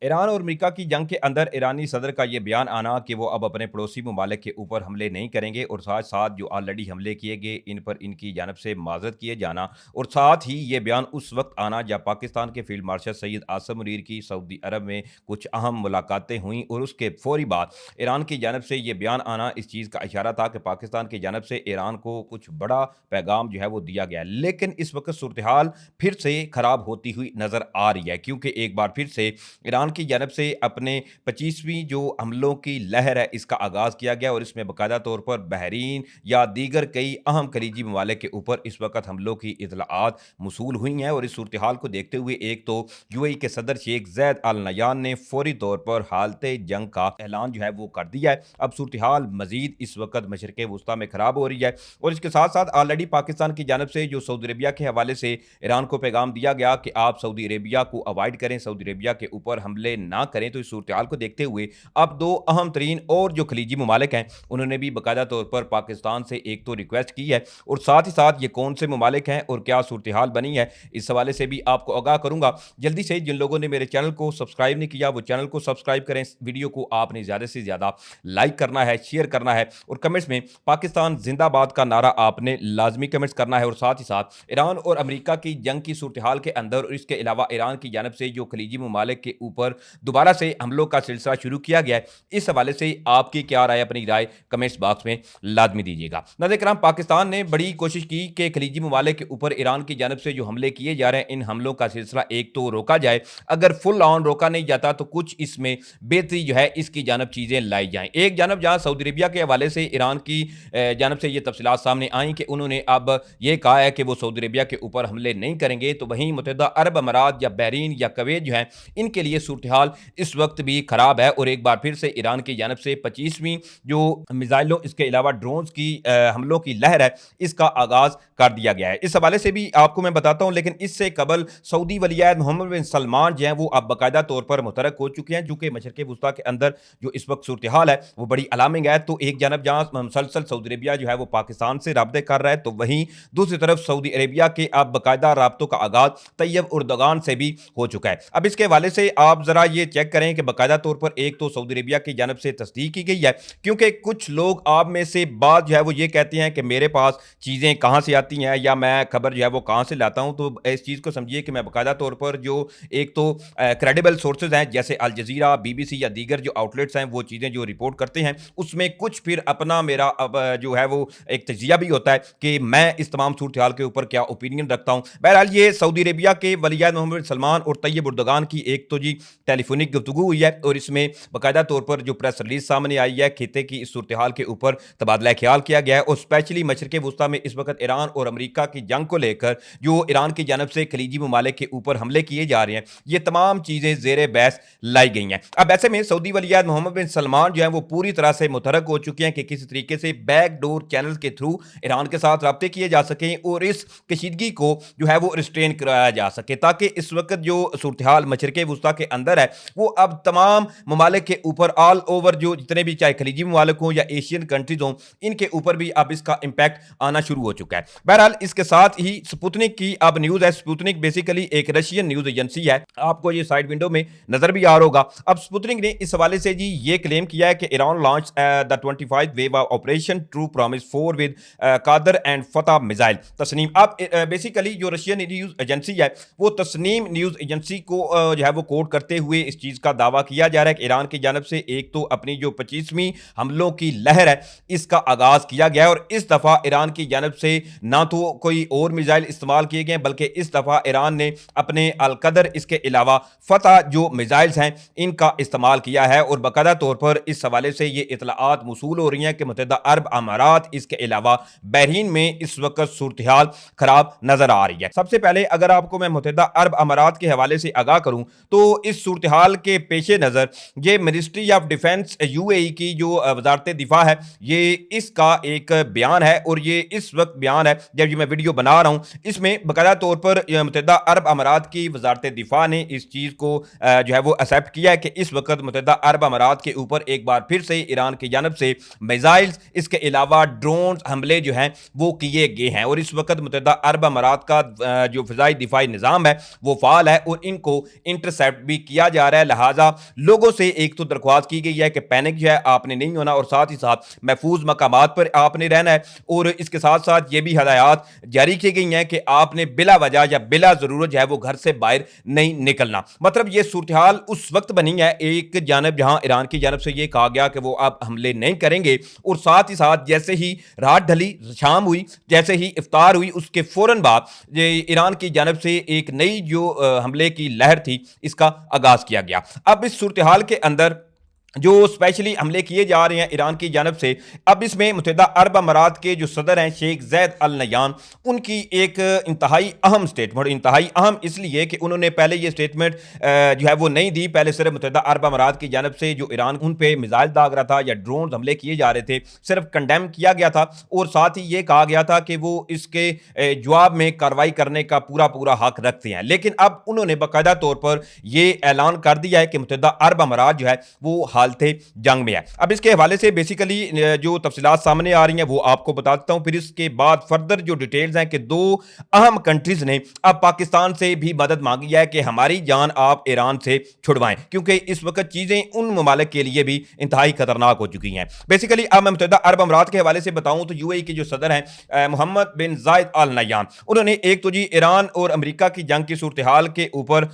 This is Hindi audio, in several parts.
ईरान और अमेरिका की जंग के अंदर ईरानी सदर का ये बयान आना कि वो अब अपने पड़ोसी ममालिक के ऊपर हमले नहीं करेंगे और साथ साथ जो ऑलरेडी हमले किए गए इन पर इनकी जानब से माजरत किए जाना और साथ ही ये बयान उस वक्त आना जब पाकिस्तान के फील्ड मार्शल सैयद आसम मुनीर की सऊदी अरब में कुछ अहम मुलाकातें हुई और उसके फौरी बाद ईरान की जानब से ये बयान आना इस चीज़ का इशारा था कि पाकिस्तान की जानब से ईरान को कुछ बड़ा पैगाम जो है वो दिया गया, लेकिन इस वक्त सूरत हाल फिर से खराब होती हुई नजर आ रही है क्योंकि एक बार फिर से ईरान की जानब से अपने 25वीं जो हमलों की लहर है इसका आगाज़ किया गया और इसमें बाकायदा तौर पर बहरीन या दीगर कई अहम खलीजी ममालिक के ऊपर इस वक्त हमलों की इतलाआत मौसूल हुई हैं। और इस सूरत हाल को देखते हुए एक तो यूएई के सदर शेख जैद अल नयान ने फौरी तौर पर हालत जंग का ऐलान जो है वो कर दिया है। अब सूरत हाल मजीद इस वक्त मशरक़ वस्ता में खराब हो रही है और इसके साथ साथ ऑलरेडी पाकिस्तान की जानब से जो सऊदी अरबिया के हवाले से ईरान को पैगाम दिया गया कि आप सऊदी अरबिया को अवॉइड करें, सऊदी अरबिया के ऊपर हमले ना करें। तो इस सूरत हाल को देखते हुए अब दो अहम तरीन और जो खलीजी ममालिक हैं उन्होंने भी बाकायदा तौर पर पाकिस्तान से एक तो रिक्वेस्ट की है और साथ ही साथ ये कौन से ममालिक हैं और क्या सूरत हाल बनी है इस हवाले से भी आपको आगाह करूंगा। जल्दी से जिन लोगों ने मेरे चैनल को सब्सक्राइब नहीं किया वो चैनल को सब्सक्राइब करें। वीडियो को आपने ज़्यादा से ज़्यादा लाइक करना है, शेयर करना है और कमेंट्स में पाकिस्तान जिंदाबाद का नारा आपने लाजमी कमेंट्स करना है। और साथ ही साथ ईरान और अमेरिका की जंग की सूरत हाल के अंदर और इसके अलावा ईरान की जानब से जो खलीजी ममालिक के ऊपर दोबारा से हमलों का सिलसिला शुरू किया गया है, इस हवाले से आपकी क्या राय, अपनी राय कमेंट्स बॉक्स में लाजमी दीजिएगा। नाज़रीन किराम, पाकिस्तान ने बड़ी कोशिश की कि खलीजी ममालिक के ऊपर ईरान की जानब से जो हमले किए जा रहे हैं इन हमलों का सिलसिला एक तो रोका जाए, अगर फुल ऑन रोका नहीं जाता तो कुछ इसमें बेहतरी जो है इसकी जानब चीज़ें लाई जाएं। एक जानब जहां सऊदी अरबिया के हवाले से ईरान की जानब से ये तफसीलात सामने आई कि उन्होंने अब ये कहा है कि वो सऊदी अरबिया के ऊपर हमले नहीं करेंगे, तो वहीं मुत्तहिदा अरब अमारात या बहरीन या कुवैत जो है इनके लिए सूरत हाल इस वक्त भी खराब है और एक बार फिर से ईरान की जानब से 25वीं जो मिसाइलों इसके अलावा ड्रोन्स की हमलों की लहर है इसका आगाज कर दिया गया है। इस हवाले से भी आपको मैं बताता हूं, लेकिन इससे कबल सऊदी वलीअहद मोहम्मद बिन सलमान जो है वो अब बाकायदा तौर पर मुतरक हो चुके हैं, चूंकि मशरक़ वस्ता के अंदर जो इस वक्त सूरत हाल है वो बड़ी अलार्मिंग है। तो एक जानब जहां मुसलसल सऊदी अरबिया जो है वो पाकिस्तान से राब्ते कर रहा है, तो वहीं दूसरी तरफ सऊदी अरबिया के अब बाकायदा राब्तों का आगाज तैयब उर्दगान से भी हो चुका है। अब इसके हवाले से आप जरा ये चेक करें कि बाकायदा तौर पर एक तो सऊदी अरबिया की जानब से तस्दीक की गई है, क्योंकि कुछ लोग आप में से बात जो है वो ये कहते हैं कि मेरे पास चीज़ें कहाँ से आती हैं या मैं खबर जो है वो कहाँ से लाता हूँ। तो इस चीज़ को समझिए कि मैं बाकायदा तौर पर जो एक तो क्रेडिबल सोर्सेज हैं जैसे अल जजीरा, बीबीसी या दीगर जो आउटलेट्स हैं वो चीज़ें जो रिपोर्ट करते हैं उसमें कुछ फिर अपना मेरा अब जो है वो एक तजिया भी होता है कि मैं इस तमाम सूरत हाल के ऊपर क्या ओपिनियन रखता हूँ। बहरहाल ये सऊदी अरबिया के वलीअहद मोहम्मद बिन सलमान और तैयब उर्दगान की एक तो जी टेलीफोनिक गुफ्तगू हुई है और इसमें बाकायदा तौर पर जो प्रेस रिलीज सामने आई है खिते की इस सूरत हाल के ऊपर तबादला ख्याल किया गया है और स्पेशली मशरक़ वस्ता में इस वक्त ईरान और अमेरिका की जंग को लेकर जो ईरान की जानब से खलीजी ममालिक के ऊपर हमले किए जा रहे हैं ये तमाम चीज़ें ज़ेर बहस लाई गई हैं। अब ऐसे में सऊदी वलीअहद मोहम्मद बिन सलमान जो है वो पूरी तरह से मुतरक हो चुके हैं कि किसी तरीके से बैकडोर चैनल के थ्रू ईरान के साथ रब्ते किए जा सकें और इस कशीदगी को जो है वो रिस्ट्रेन कराया जा सके, ताकि इस वक्त जो सूरत हाल मशरक़ वस्ता के अंदर है वो अब तमाम ममालिक के ऊपर ऑल ओवर जो जितने भी चाहे खलीजी ममालिक हों या एशियन कंट्रीज हों इनके ऊपर भी अब इसका इंपैक्ट आना शुरू हो चुका है। बहरहाल इसके साथ ही स्पुतनिक की अब न्यूज़ है। स्पुतनिक बेसिकली एक रशियन न्यूज़ एजेंसी है, आपको ये साइड विंडो में नजर भी आ रहा होगा। अब स्पुतनिक ने इस हवाले से जी ये क्लेम किया है कि Iran launch the 25 wave operation true promise 4 with Qadr and Fattah missile Tasnim. अब बेसिकली जो रशियन न्यूज़ एजेंसी है वो तस्नीम न्यूज़ एजेंसी को जो है वो कोट करते हुए इस चीज़ का दावा किया जा रहा है कि ईरान की जानब से एक तो अपनी जो 25वीं हमलों की लहर है इसका आगाज किया गया है और इस दफ़ा ईरान की जानब से ना तो कोई और मिसाइल इस्तेमाल किए गए बल्कि इस दफ़ा ईरान ने अपने अलकदर इसके अलावा फतह जो मिसाइल्स हैं इनका इस्तेमाल किया है और बाकायदा तौर पर इस हवाले से ये इतलाआत मौसूल हो रही हैं कि मुत्तहिदा अरब अमारात इसके अलावा बहरीन में इस वक्त सूरत हाल खराब नजर आ रही है। सबसे पहले अगर आपको मैं मुत्तहिदा अरब अमारात के हवाले से आगाह करूं तो इस सूरत हाल के पेश नज़र ये मिनिस्ट्री ऑफ डिफेंस यूएई की जो वजारत दिफा है ये इसका एक बयान है और ये इस वक्त बयान है जब ये मैं वीडियो बना रहा हूँ इसमें बाकायदा तौर पर मुत्तहिदा अरब अमारात की वजारत दिफा ने इस चीज़ को जो है वो एक्सेप्ट किया है कि इस वक्त मुत्तहिदा अरब अमारात के ऊपर एक बार फिर से ईरान की जानब से मिसाइल्स इसके अलावा ड्रोन हमले जो हैं वो किए गए हैं और इस वक्त मुत्तहिदा अरब अमारात का जो फ़िज़ाई दिफाई निज़ाम है वो फ़ाल है और इनको इंटरसेप्ट भी किया जा रहा है, लिहाजा लोगों से एक तो दरख्वास्त की गई है कि पैनिक जो है आपने नहीं होना और साथ ही साथ महफूज मकामात पर आपने रहना है। और इसके साथ साथ ये भी हदायत जारी की गई हैं कि आपने बिला वजह या बिला जरूरत जो है वो घर से बाहर नहीं निकलना। मतलब ये सूरत हाल उस वक्त बनी है एक जानब जहां ईरान की जानब से ये कहा गया कि वो अब हमले नहीं करेंगे, और साथ ही साथ जैसे ही रात ढली, शाम हुई, जैसे ही इफ्तार हुई, उसके फौरन बाद ईरान की जानब से एक नई जो हमले की लहर थी इसका आगाज किया गया। अब इस सूरत हाल के अंदर जो स्पेशली हमले किए जा रहे हैं ईरान की जानब से, अब इसमें मुत्तहिदा अरब अमारात के जो सदर हैं शेख ज़ैद अल नह्यान, उनकी एक इंतहाई अहम स्टेटमेंट, इंतहाई अहम इसलिए कि उन्होंने पहले ये स्टेटमेंट जो है वो नहीं दी। पहले सिर्फ मुत्तहिदा अरब अमारात की जानब से जो ईरान उन पे मिसाइल दाग रहा था या ड्रोन हमले किए जा रहे थे, सिर्फ कंडेम किया गया था और साथ ही ये कहा गया था कि वो इसके जवाब में कार्रवाई करने का पूरा पूरा हक रखते हैं। लेकिन अब उन्होंने बाकायदा तौर पर यह ऐलान कर दिया है कि मुत्तहिदा अरब अमारात जो है वो हालते जंग में है। अब इसके हवाले से बेसिकली जो तफसीलात सामने आ रही हैं वो आपको बता देता हूं, फिर इसके बाद फर्दर जो डिटेल्स हैं कि दो अहम कंट्रीज ने अब पाकिस्तान से भी मदद मांगी है कि हमारी जान आप ईरान से छुड़वाएं, क्योंकि इस वक्त चीजें उन ममालिक के लिए भी इंतहाई खतरनाक हो चुकी हैं। बेसिकली अब मैं मुत्तहिदा अरब अमारात के हवाले से बताऊं तो यूएई के जो सदर हैं मोहम्मद बिन जायद अल नह्यान, उन्होंने एक तो जी ईरान और अमेरिका की जंग की सूरत हाल के ऊपर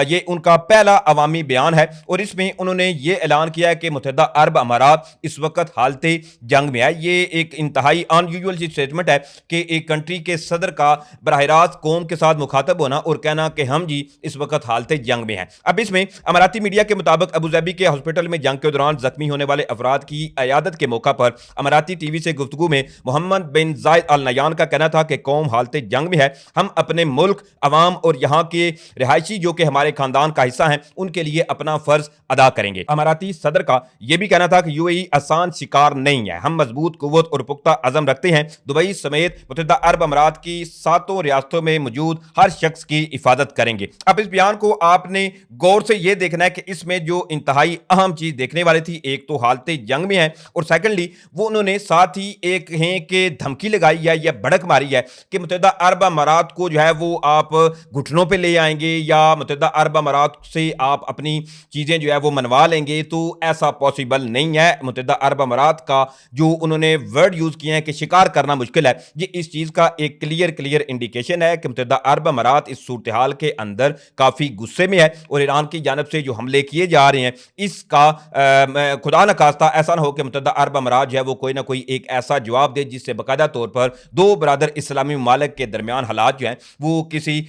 ये उनका पहला अवामी बयान है और इसमें उन्होंने ये ऐलान किया है कि मुत्तहिदा अरब अमारात इस वक्त हालते जंग में है। ये एक इंतहाई अनयूजुअल सी स्टेटमेंट है कि एक कंट्री के सदर का बराह रास्त कौम के साथ मुखातब होना और कहना कि हम जी इस वक्त हालते जंग में हैं। अब इसमें अमाराती मीडिया के मुताबिक अबूधाबी के हॉस्पिटल में जंग के दौरान जख्मी होने वाले अफराद की अयादत के मौका पर अमाराती टीवी से गुफ्तगू में मोहम्मद बिन जायद अल नह्यान का कहना था कि कौम हालते जंग में है, हम अपने मुल्क, अवाम और यहाँ के रिहायशी जो कि हमारे खानदान का हिस्सा हैं उनके लिए अपना फर्ज अदा करेंगे। अमाराती सदर का यह भी कहना था कि यूएई आसान शिकार नहीं है, हम मजबूत कुव्वत और पुख्ता अज़म रखते हैं, दुबई समेत मुत्तहिदा अरब अमारात की 7 रियासतों में मौजूद हर शख्स की हिफाजत करेंगे। अब इस बयान को आपने गौर से यह देखना है कि इसमें जो इंतहाई अहम चीज देखने वाली थी, एक तो हालते जंग में है और सेकेंडली वो उन्होंने साथ ही एक है कि धमकी लगाई है या भड़क मारी है कि मुत्तहिदा अरब अमारात को जो है वो आप घुटनों पे ले आएंगे या मुत्तहिदा अरब अमारात से आप अपनी चीजें जो है वो मनवा लेंगे। तो ऐसा पॉसिबल नहीं है। मुत्तहिदा अरब अमारात का जो उन्होंने वर्ड यूज किए हैं कि शिकार करना मुश्किल है, ये इस चीज का एक क्लियर इंडिकेशन है कि मुत्तहिदा अरब अमारात इस सूरत हाल के अंदर काफी गुस्से में है और ईरान की जानब से जो हमले किए जा रहे हैं इसका खुदा न खास्ता ऐसा ना हो कि मुत्तहिदा अरब अमारात जो है वो कोई ना कोई एक ऐसा जवाब दे जिससे बाकायदा तौर पर दो बरादर इस्लामी ममालिक के दरमियान हालात जो हैं वो किसी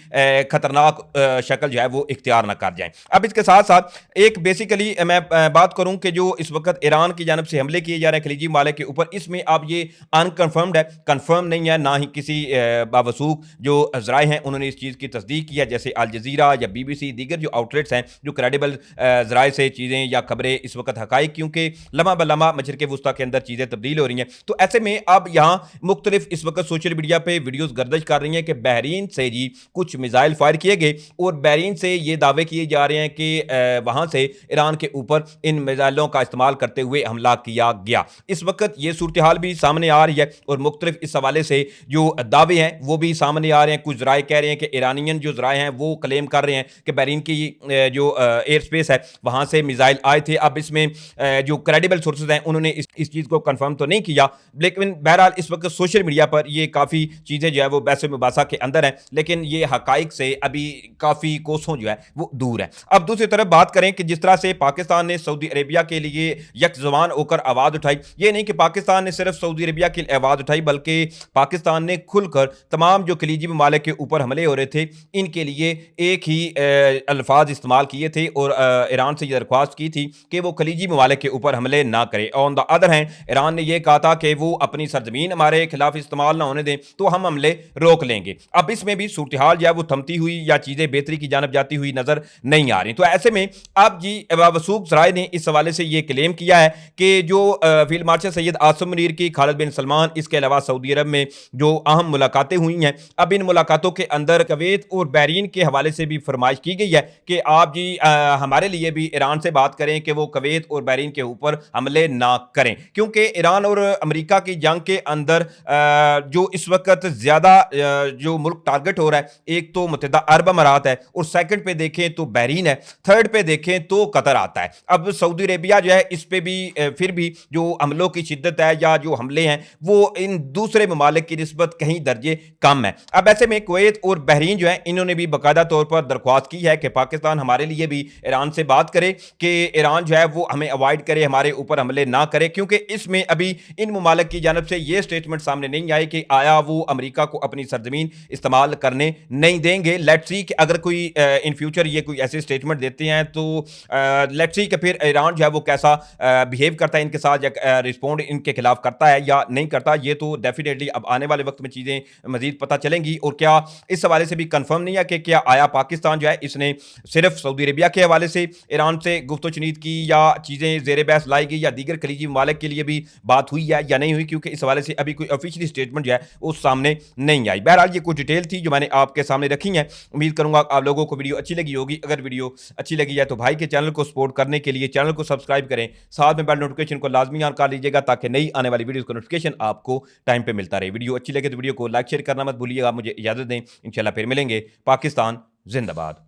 खतरनाक शक्ल जो है वो इख्तियार ना कर जाए। अब इसके साथ साथ एक बेसिकली मैं बात करूं कि जो इस वक्त ईरान की जानब से हमले किए जा रहे हैं खलीजी ममालिक के ऊपर, इसमें अब ये अनकन्फर्म्ड है, कंफर्म नहीं है, ना ही किसी बावसूख जो जराए हैं उन्होंने इस चीज़ की तस्दीक की है, जैसे अल जजीरा या BBC, दीगर जो आउटलेट्स हैं जो क्रेडिबल जराए से चीज़ें या खबरें इस वक्त हकाइक, क्योंकि लम्हा ब लम्हा मशरिक़ वुस्ता के अंदर चीज़ें तब्दील हो रही हैं। तो ऐसे में अब यहाँ मुख्तलिफ इस वक्त सोशल मीडिया पर वीडियोज़ गर्दिश कर रही हैं कि बहरीन से जी कुछ मिसाइल फायर किए गए और बहरीन से ये दावे किए जा रहे हैं कि वहाँ से ईरान के ऊपर इन मिसाइलों का इस्तेमाल करते हुए हमला किया गया। इस वक्त ये सूरत हाल भी सामने आ रही है और मुख्तलिफ इस हवाले से जो दावे हैं वो भी सामने आ रहे हैं। कुछ जराए कह रहे हैं कि ईरानियन जो जराए हैं वो क्लेम कर रहे हैं कि बहरीन की जो एयर स्पेस है वहाँ से मिसाइल आए थे। अब इसमें जो क्रेडिबल सोर्सेज हैं उन्होंने इस चीज़ को कन्फर्म तो नहीं किया, लेकिन बहरहाल इस वक्त सोशल मीडिया पर ये काफ़ी चीज़ें जो है वो बहस मुबासा के अंदर हैं, लेकिन ये हकाइक से अभी काफ़ी कोसों जो है वो दूर है। अब दूसरी तरफ बात करें कि जिस तरह से पाकिस्तान ने सऊदी अरेबिया के लिए यकजुबान होकर आवाज़ उठाई, ये नहीं कि पाकिस्तान ने सिर्फ सऊदी अरेबिया की आवाज़ उठाई बल्कि पाकिस्तान ने खुलकर तमाम जो खलीजी ममालिक के ऊपर हमले हो रहे थे इनके लिए एक ही अल्फाज इस्तेमाल किए थे और ईरान से यह दरख्वास्त की थी कि वो खलीजी ममालिक के ऊपर हमले ना करे। On the other hand Iran ने यह कहा था कि वो अपनी सरजमीन हमारे खिलाफ इस्तेमाल ना होने दें तो हम हमले रोक लेंगे। अब इसमें भी सूरत हाल जो है वो थमती हुई या चीज़ें बेहतरी की जानब जाती हुई नजर नहीं आ रही। तो ऐसे में अब जी वसूख जराए ने इस हवाले से ये क्लेम किया है कि जो फील्ड मार्शल सैयद आसिम मुनीर की, खालिद बिन सलमान, इसके अलावा सऊदी अरब में जो अहम मुलाकातें हुई हैं, अब इन मुलाकातों के अंदर कुवैत और बहरीन के हवाले से भी फरमाइश की गई है कि आप जी हमारे लिए भी ईरान से बात करें कि वो कुवैत और बहरीन के ऊपर हमले ना करें, क्योंकि ईरान और अमेरिका की जंग के अंदर जो इस वक्त ज़्यादा जो मुल्क टारगेट हो रहा है, एक तो मुत्तहिदा अरब अमारात है और सेकंड पे देखें तो बहरीन है, थर्ड पे देखें तो कतर आता है। अब सऊदी अरेबिया जो है इस पे भी फिर भी जो हमलों की शिद्दत है या जो हमले हैं वो इन दूसरे ममालिक की निस्बत कहीं दर्जे कम है। अब ऐसे में कुवैत और बहरीन जो है इन्होंने भी बाकायदा तौर पर दरख्वास्त की है कि पाकिस्तान हमारे लिए भी ईरान से बात करे कि ईरान जो है वो हमें अवॉइड करे, हमारे ऊपर हमले ना करे, क्योंकि इसमें अभी इन ममालिक की जानब से ये स्टेटमेंट सामने नहीं आई कि आया वो अमेरिका को अपनी सरजमीन इस्तेमाल करने नहीं देंगे। लेट्स सी कि अगर कोई इन फ्यूचर ये कोई ऐसे स्टेटमेंट देते हैं तो लेट्स सी कि फिर ईरान जो है वो कैसा बिहेव करता है इनके साथ, या रिस्पॉन्ड इनके खिलाफ करता है या नहीं करता। ये तो डेफिनेटली अब आने वाले वक्त में चीज़ें मजीद पता चलेंगी। और क्या इस हवाले से भी कंफर्म नहीं है कि क्या आया पाकिस्तान जो है इसने सिर्फ सऊदी अरेबिया के हवाले से ईरान से गुफ्तगू चीनीत की या चीज़ें जेर बहस लाई गई या दीगर खलीजी ममालिक के लिए भी बात हुई है या नहीं हुई, क्योंकि इस हवाले से अभी कोई ऑफिशियली स्टेटमेंट जो है वो सामने नहीं आई। बहरहाल ये कुछ डिटेल थी जो मैंने आपके सामने रखी हैं। उम्मीद करूंगा आप लोगों को वीडियो अच्छी लगी होगी। अगर वीडियो अच्छी लगी है तो भाई के चैनल को सपोर्ट करने के लिए चैनल को सब्सक्राइब करें, साथ में बेल नोटिफिकेशन को लाजमी ऑन कर लीजिएगा ताकि नई आने वाली वीडियो का नोटिफिकेशन आपको टाइम पे मिलता रहे। वीडियो अच्छी लगे तो वीडियो को लाइक शेयर करना मत भूलिएगा। मुझे इजाजत दें, इंशाल्लाह फिर मिलेंगे। पाकिस्तान जिंदाबाद।